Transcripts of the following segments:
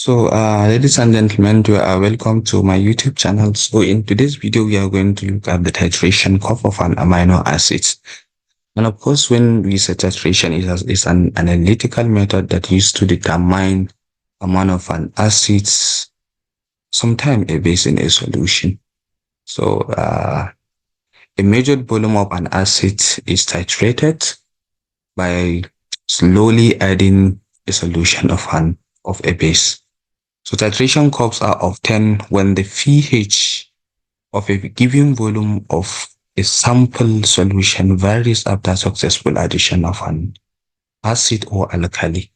Ladies and gentlemen, you are welcome to my YouTube channel. So in today's video, we are going to look at the titration curve of an amino acid. And of course, when we say titration, is an analytical method that used to determine amount of an acid, sometimes a base in a solution. A measured volume of an acid is titrated by slowly adding a solution of a base. So titration curves are obtained when the pH of a given volume of a sample solution varies after successful addition of an acid or alkali.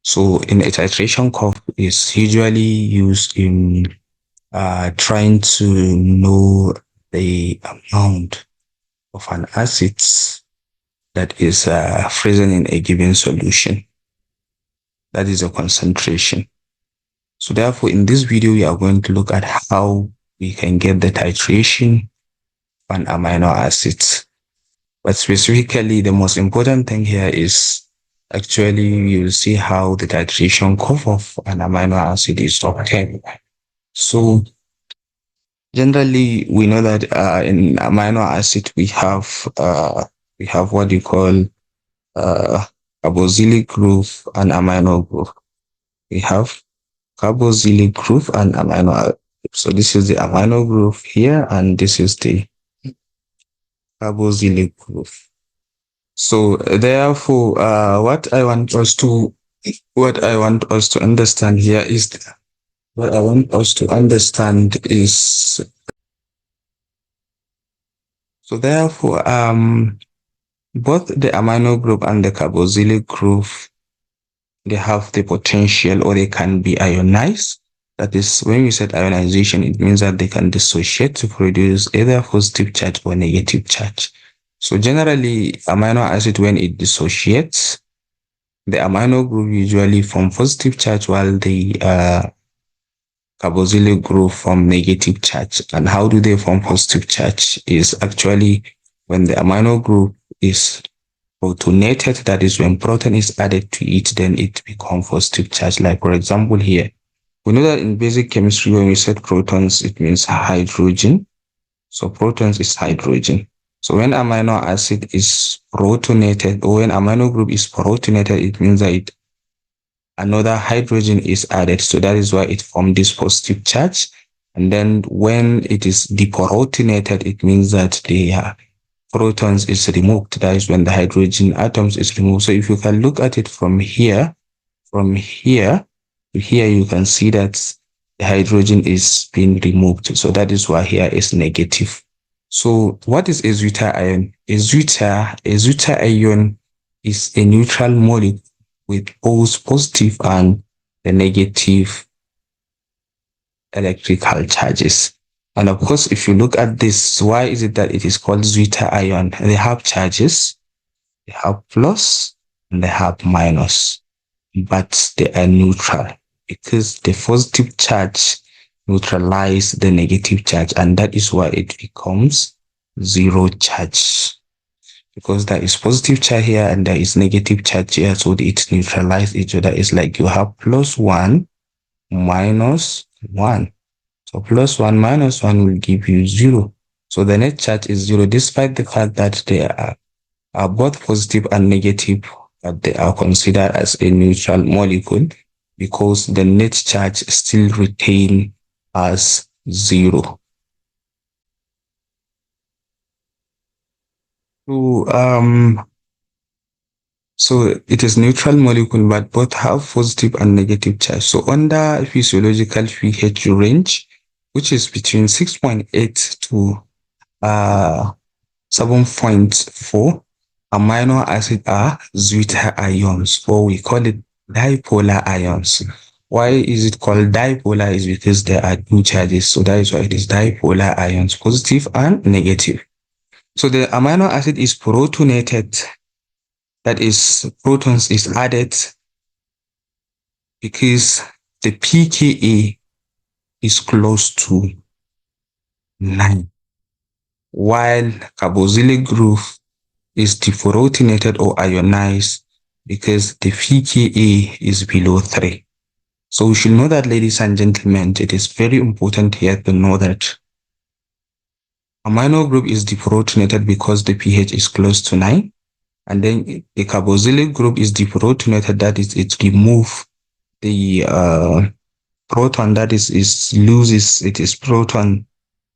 So in a titration curve is usually used in trying to know the amount of an acid that is present in a given solution. That is a concentration. So therefore, in this video, we are going to look at how we can get the titration of an amino acids. But specifically, the most important thing here is actually you will see how the titration curve of an amino acid is obtained. So generally, we know that in amino acid we have what you call carboxylic group and amino group. We have carboxylic group and amino. So this is the amino group here, and this is the carboxylic group. So therefore, what I want us to understand here is so therefore both the amino group and the carboxylic group, they have the potential, or they can be ionized. That is, when we said ionization, it means that they can dissociate to produce either positive charge or negative charge. So generally, amino acid, when it dissociates, the amino group usually form positive charge, while the carboxylic group form negative charge. And how do they form positive charge? Is actually when the amino group is protonated, that is when proton is added to it, then it becomes positive charge. Like for example here, we know that in basic chemistry, when we said protons, it means hydrogen. So protons is hydrogen. So when amino acid is protonated, or when amino group is protonated, it means that another hydrogen is added. So that is why it formed this positive charge. And then when it is deprotonated, it means that the protons is removed. That is when the hydrogen atoms is removed. So if you can look at it from here to here, you can see that the hydrogen is being removed. So that is why here is negative. So what is a zwitterion? A zwitterion is a neutral molecule with both positive and the negative electrical charges. And of course, if you look at this, why is it that it is called zwitterion? They have charges, they have plus, and they have minus, but they are neutral because the positive charge neutralize the negative charge, and that is why it becomes zero charge, because there is positive charge here and there is negative charge here, so it neutralizes each other. It's like you have plus 1 minus 1. So plus 1 minus 1 will give you 0. So the net charge is 0, despite the fact that they are both positive and negative, but they are considered as a neutral molecule because the net charge still retains as 0. So it is neutral molecule, but both have positive and negative charge. So under physiological pH range, which is between 6.8 to 7.4, amino acids are zwitterions, or we call it dipolar ions. Why is it called dipolar? Is because there are two charges. So that is why it is dipolar ions, positive and negative. So the amino acid is protonated. That is, protons is added because the pKa is close to 9, while carboxylic group is deprotonated or ionized because the pKa is below 3. So we should know that, ladies and gentlemen, it is very important here to know that amino group is deprotonated because the pH is close to 9. And then a carboxylic group is deprotonated, that is, it removes the proton, that is, loses its proton,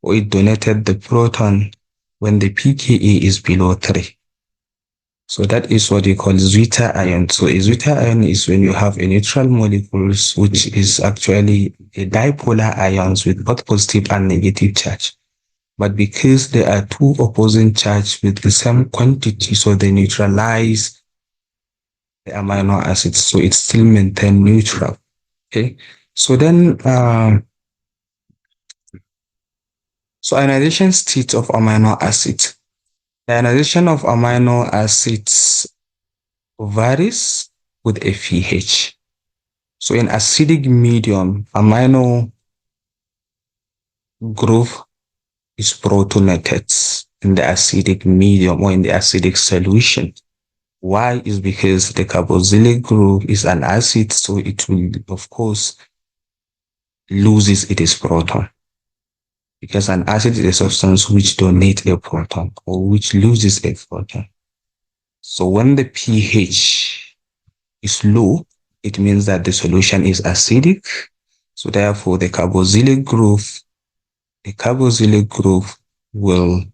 or it donated the proton when the pKa is below 3. So that is what we call zwitterion. So a zwitterion is when you have a neutral molecules, which is actually a dipolar ions with both positive and negative charge. But because there are two opposing charges with the same quantity, so they neutralize the amino acids, so it still maintains neutral. Okay, so then so ionization state of amino acids. The ionization of amino acids varies with a pH. So in acidic medium, amino group is protonated in the acidic medium or in the acidic solution. Why? Is because the carboxylic group is an acid, so it will, of course, loses its proton. Because an acid is a substance which donates a proton or which loses a proton. So when the pH is low, it means that the solution is acidic. So therefore, the carboxylic group will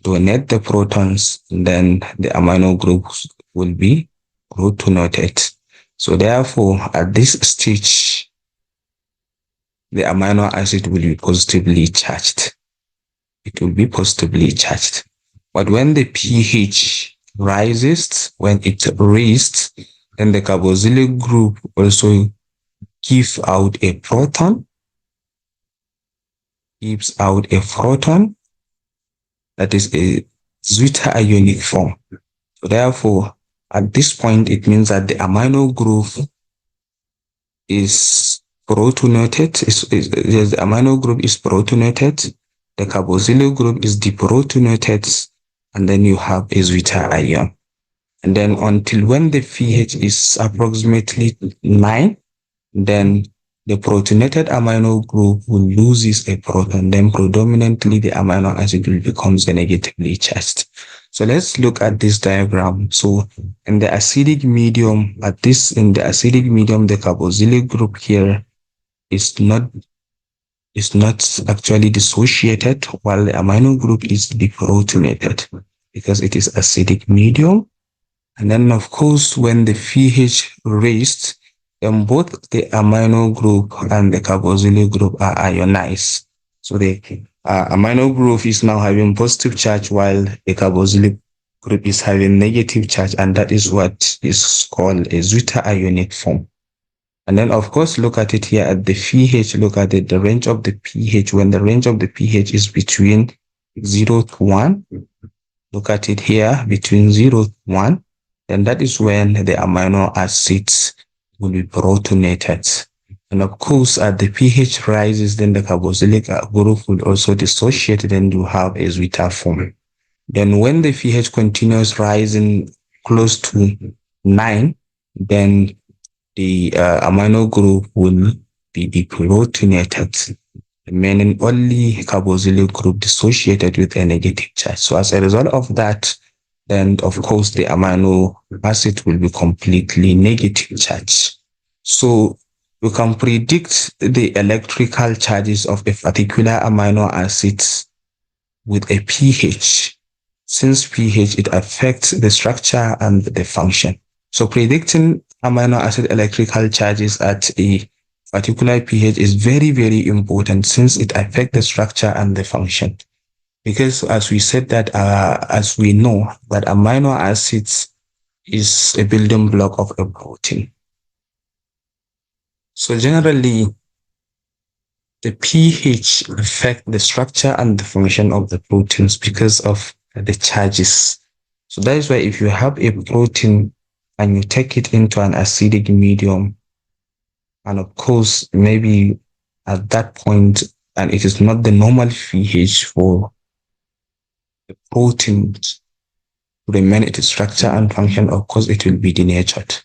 donate the protons, and then the amino groups will be protonated. So therefore, at this stage, the amino acid will be positively charged. It will be positively charged. But when the pH rises, when it raises, then the carboxylic group also gives out a proton, that is a zwitterionic form. So therefore, at this point, it means that the amino group is protonated. The amino group is protonated. The carboxylic group is deprotonated, and then you have a zwitterion. And then until when the pH is approximately 9, then the protonated amino group will lose a proton. Then predominantly the amino acid will become negatively charged. So let's look at this diagram. So in the acidic medium, the carboxylic group here is not actually dissociated, while the amino group is deprotonated because it is acidic medium. And then, of course, when the pH raised, then both the amino group and the carboxylic group are ionized. So the amino group is now having positive charge, while the carboxylic group is having negative charge, and that is what is called a zwitterionic form. And then, of course, look at it here at the pH. Look at it, the range of the pH. When the range of the pH is between 0 to 1, look at it here, between 0 to 1, then that is when the amino acids will be protonated. And of course, as the pH rises, then the carboxylic group will also dissociate, then you have a zwitter form. Then when the pH continues rising close to 9, then the amino group will be deprotonated, remaining only carboxylic group dissociated with a negative charge. So as a result of that, then of course the amino acid will be completely negative charge. So we can predict the electrical charges of a particular amino acid with a pH. Since pH, it affects the structure and the function. So predicting amino acid electrical charges at a particular pH is very, very important, since it affects the structure and the function. Because as we said that, as we know that amino acids is a building block of a protein. So generally, the pH affects the structure and the function of the proteins because of the charges. So that is why if you have a protein and you take it into an acidic medium, and of course, maybe at that point, and it is not the normal pH for the protein to remain its structure and function, of course, it will be denatured.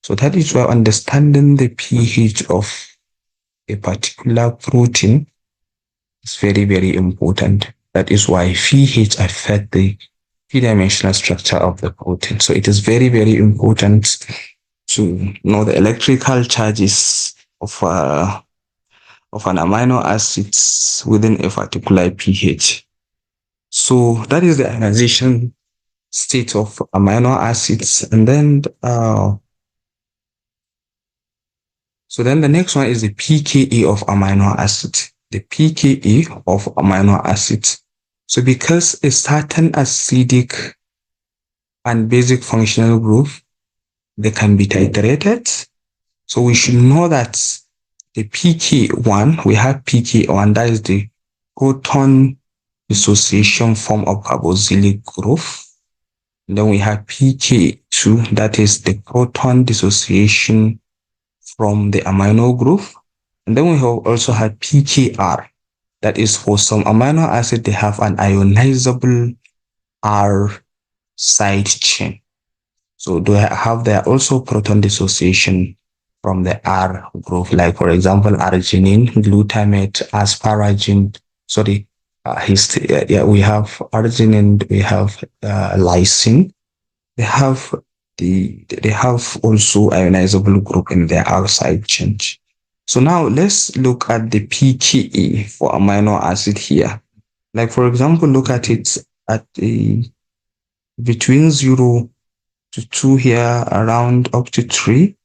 So that is why understanding the pH of a particular protein is very, very important. That is why pH affects the three-dimensional structure of the protein. So it is very, very important to know the electrical charges of an amino acids within a particular pH. So that is the ionization state of amino acids. And then so then the next one is the pKa of amino acids. The pKa of amino acids. So because a certain acidic and basic functional group, they can be titrated. So we should know that the pK1, we have pK1, that is the proton dissociation form of carboxylic group. And then we have pK2, that is the proton dissociation from the amino group. And then we also have pKr, that is for some amino acid, they have an ionizable R side chain. So they have there also proton dissociation from the R group, like for example, arginine, glutamate, asparagine. Sorry, we have arginine, we have lysine. They have also ionizable group in their R side chain. So now let's look at the pKa for amino acid here. Like for example, look at it at between 0 to 2 here, around up to 3.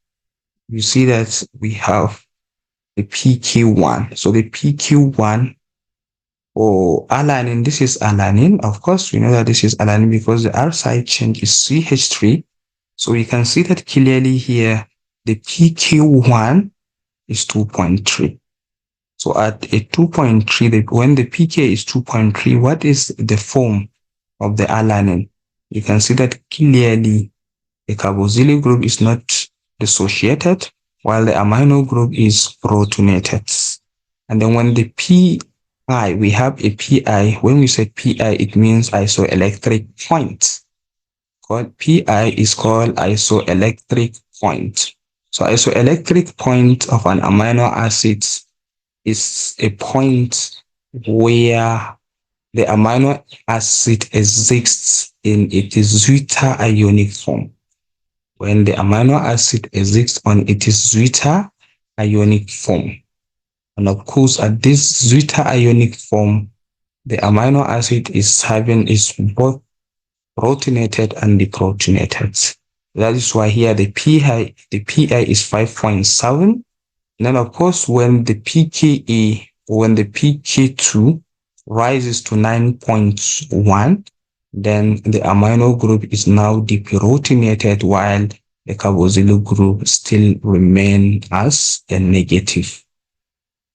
You see that we have the pK1. So the pK1 for alanine, this is alanine. Of course, we know that this is alanine because the R side chain is CH3. So we can see that clearly here, the pK1 is 2.3. So at a 2.3, when the pK is 2.3, what is the form of the alanine? You can see that clearly the carboxylic group is not dissociated, while the amino group is protonated. And then when the pi, we have a pi. When we say pi, it means isoelectric point. Pi is called isoelectric point. So isoelectric point of an amino acid is a point where the amino acid exists in its zwitter ionic form. When the amino acid exists on its zwitter ionic form. And of course, at this zwitter ionic form, the amino acid is both protonated and deprotonated. That is why here the pi is 5.7. And then of course, when the pK2 rises to 9.1, then the amino group is now deprotonated while the carboxylic group still remain as a negative.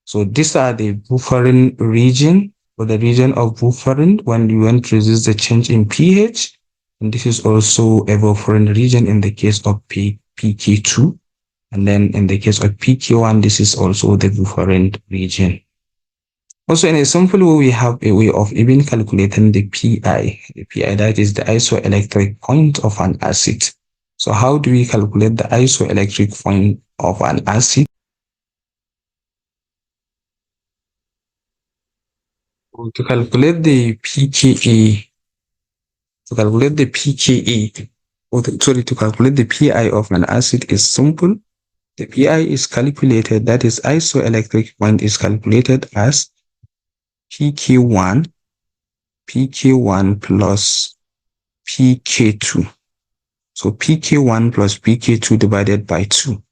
So these are the buffering region, or the region of buffering when you want to resist the change in pH. And this is also a buffering region in the case of pK2. And then in the case of pK1, this is also the buffering region. Also, in a simple way, we have a way of even calculating the pi. The pi, that is the isoelectric point of an acid. So how do we calculate the isoelectric point of an acid? To calculate the pKa, to calculate the pi of an acid is simple. The pi is calculated, that is isoelectric point is calculated as pK1 plus pK2. So pK1 plus pK2 divided by 2.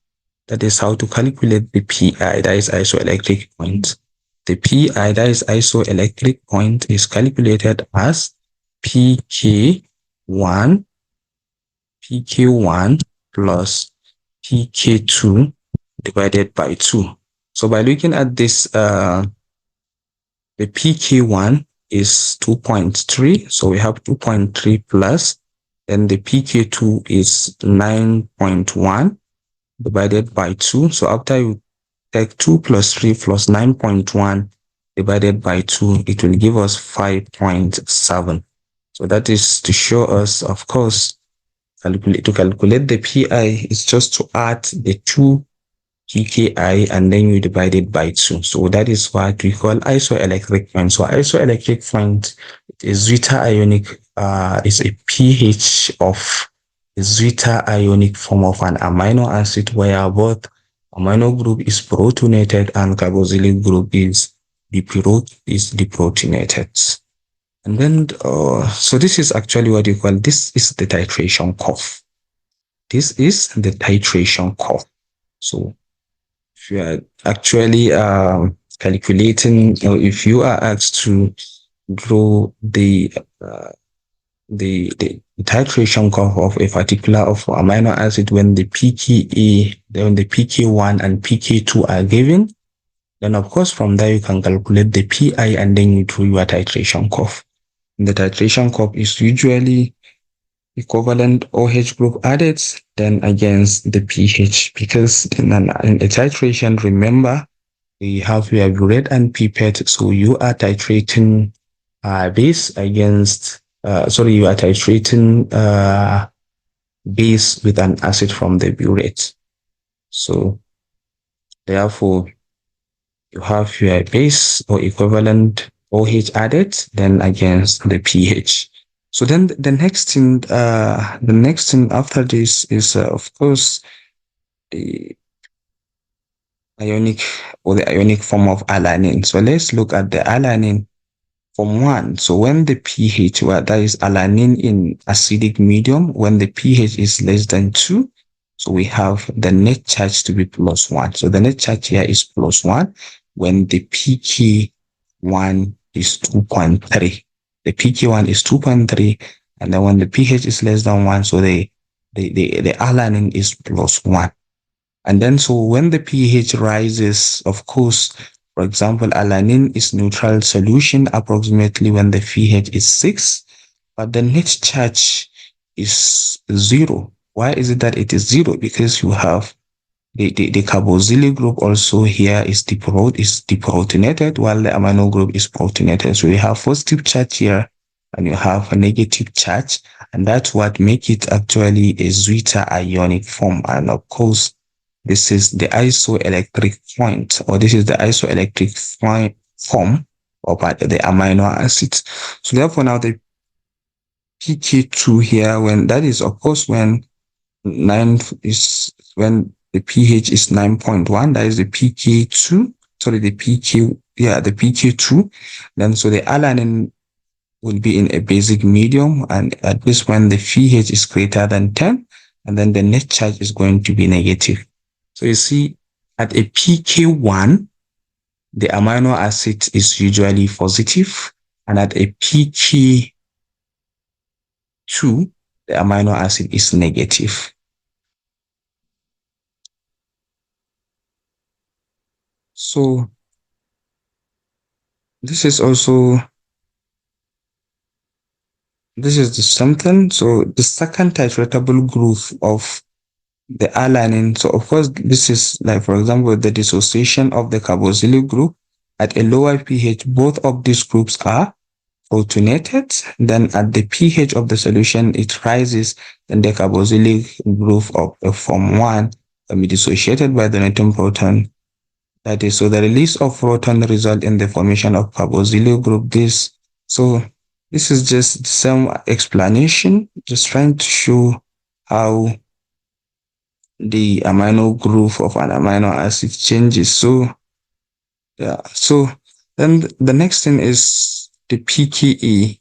That is how to calculate the pi, that is isoelectric point. The pi, that is isoelectric point, is calculated as pK1 plus pK2 divided by 2. So by looking at this, the pK1 is 2.3. So we have 2.3 plus, then the pK2 is 9.1 divided by 2. So after you take 2 plus 3 plus 9.1 divided by 2, it will give us 5.7. So that is to show us, of course, to calculate the pi is just to add the 2 pki and then you divide it by 2. So that is what we call isoelectric point. So isoelectric point is zwitterionic, is a pH of a zwitterionic form of an amino acid where both amino group is protonated and carboxylic group is deprotonated. And then, so this is actually what you call, this is the titration curve. This is the titration curve. So if you are actually calculating, or if you are asked to draw the titration curve of a particular of amino acid when the pKa, then the pK1 and pK2 are given, then of course from there you can calculate the pi and then you draw your titration curve. The titration curve is usually equivalent OH group added then against the pH, because in a titration, remember, we have your burette and pipette, so you are titrating base against, you are titrating base with an acid from the burette. So therefore, you have your base or equivalent OH added then against the pH. So then the next thing after this is of course the ionic form of alanine. So let's look at the alanine form 1. So when the pH, well, that is alanine in acidic medium, when the pH is less than 2, so we have the net charge to be +1. So the net charge here is +1 when the pK1 is 2.3. The pK1 is 2.3, and then when the pH is less than 1, so the alanine is +1. And then so when the pH rises, of course, for example, alanine is neutral solution approximately when the pH is 6, but the net charge is 0. Why is it that it is 0? Because you have the carboxylic group also here is deprotonated while the amino group is protonated. So you have positive charge here and you have a negative charge, and that's what makes it actually a zwitterionic form. And of course, this is the isoelectric point, or this is the isoelectric form of the amino acids. So therefore now the pK2 here, when that is of course when the pH is 9.1, that is the pK2, the pK2. Then so the alanine will be in a basic medium, and at this when the pH is greater than 10, and then the net charge is going to be negative. So you see at a pK1, the amino acid is usually positive, and at a pK2, the amino acid is negative. So this is the something. So the second titratable group of the alanine. So of course, this is like, for example, the dissociation of the carboxylic group. At a lower pH, both of these groups are protonated. Then at the pH of the solution, it rises. Then the carboxylic group of form 1 can be dissociated by the neutron proton. That is, so the release of proton result in the formation of carboxylic group. This is just some explanation, just trying to show how the amino group of an amino acid changes. So yeah, so then the next thing is the pKa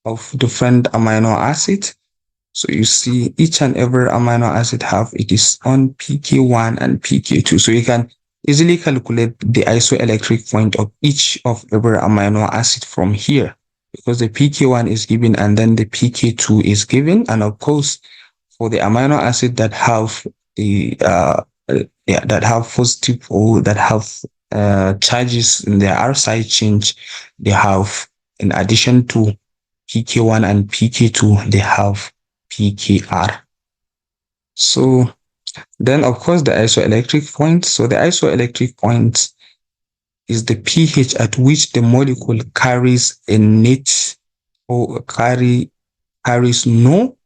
of different amino acid. So you see each and every amino acid have its own pK1 and pK2. So you can easily calculate the isoelectric point of each of every amino acid from here, because the pK1 is given and then the pK2 is given. And of course, for the amino acid that have that have positive or that have charges in their R side change, they have, in addition to pK1 and pK2, they have pKr. So then of course the isoelectric point. So the isoelectric point is the pH at which the molecule carries a net or carries no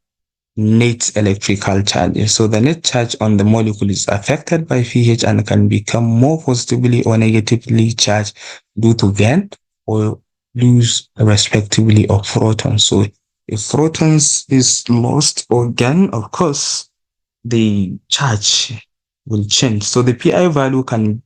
net electrical charge. So the net charge on the molecule is affected by pH and can become more positively or negatively charged due to gain or lose respectively of protons. So if protons is lost or gain, of course, the charge will change. So the Pi value can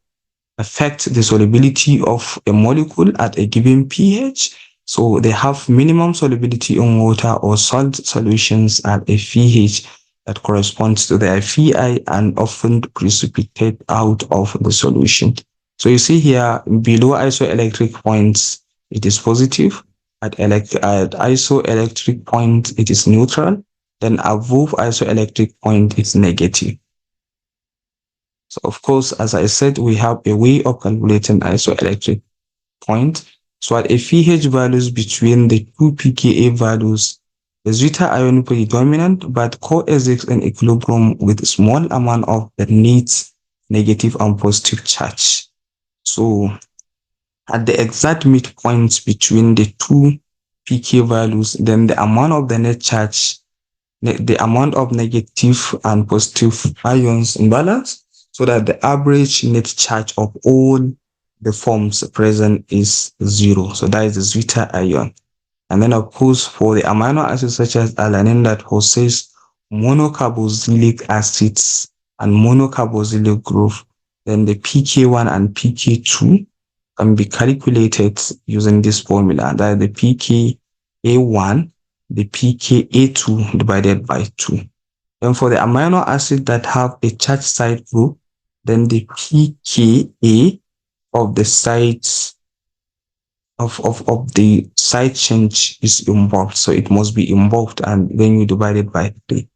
affect the solubility of a molecule at a given pH. So they have minimum solubility in water or salt solutions at a pH that corresponds to their Phi and often precipitate out of the solution. So you see here below isoelectric points, it is positive. At isoelectric point, it is neutral. Then above isoelectric point, it's negative. So of course, as I said, we have a way of calculating isoelectric point. So at a pH values between the two pKa values, the zeta ion predominant but coexists in equilibrium with a small amount of the net negative and positive charge. So at the exact midpoints between the two pK values, then the amount of the net charge, the amount of negative and positive ions in balance, so that the average net charge of all the forms present is 0. So that is the zeta ion. And then of course for the amino acids such as alanine that possess monocarboxylic acids and monocarboxylic group, then the pK1 and pK2 can be calculated using this formula. That is the pKa1, the pKa2 divided by 2. And for the amino acid that have a charge side group, then the pKa of the sides of the side change is involved. So it must be involved, and then you divide it by 3.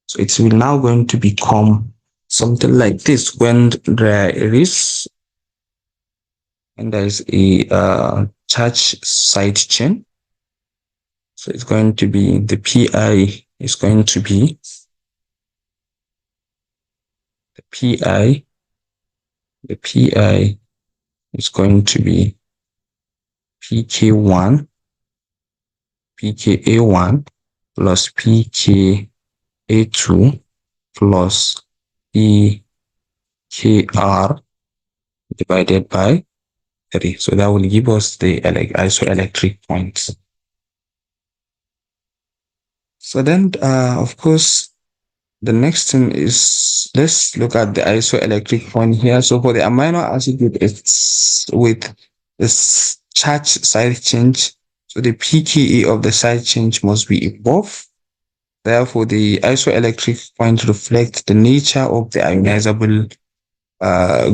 So it will now going to become something like this when there is a charge side chain. So it's going to be the Pi is going to be the Pi is going to be pK1, pKa1 plus pKa2 plus pKr divided by 3. So that will give us the isoelectric points. So then, of course, the next thing is, let's look at the isoelectric point here. So for the amino acid with this charge side change, so the pKa of the side change must be above. Therefore, the isoelectric point reflects the nature of the ionizable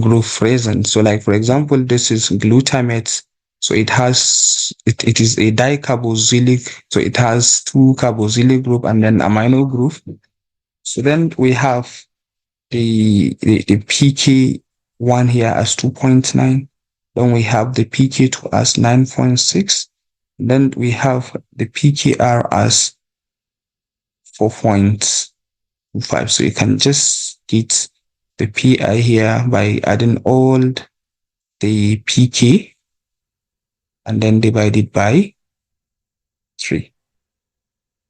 group present. So like, for example, this is glutamate. So it is a dicarboxylic. So it has 2 carboxylic group and then amino group. So then we have the pK1 here as 2.9. Then we have the pK2 as 9.6. Then we have the pKr as 4.5. So you can just get the Pi here by adding all the pK and then divide it by 3.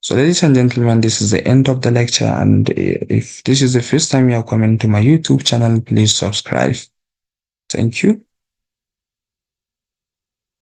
So ladies and gentlemen, this is the end of the lecture, and if this is the first time you are coming to my YouTube channel, please subscribe. Thank you.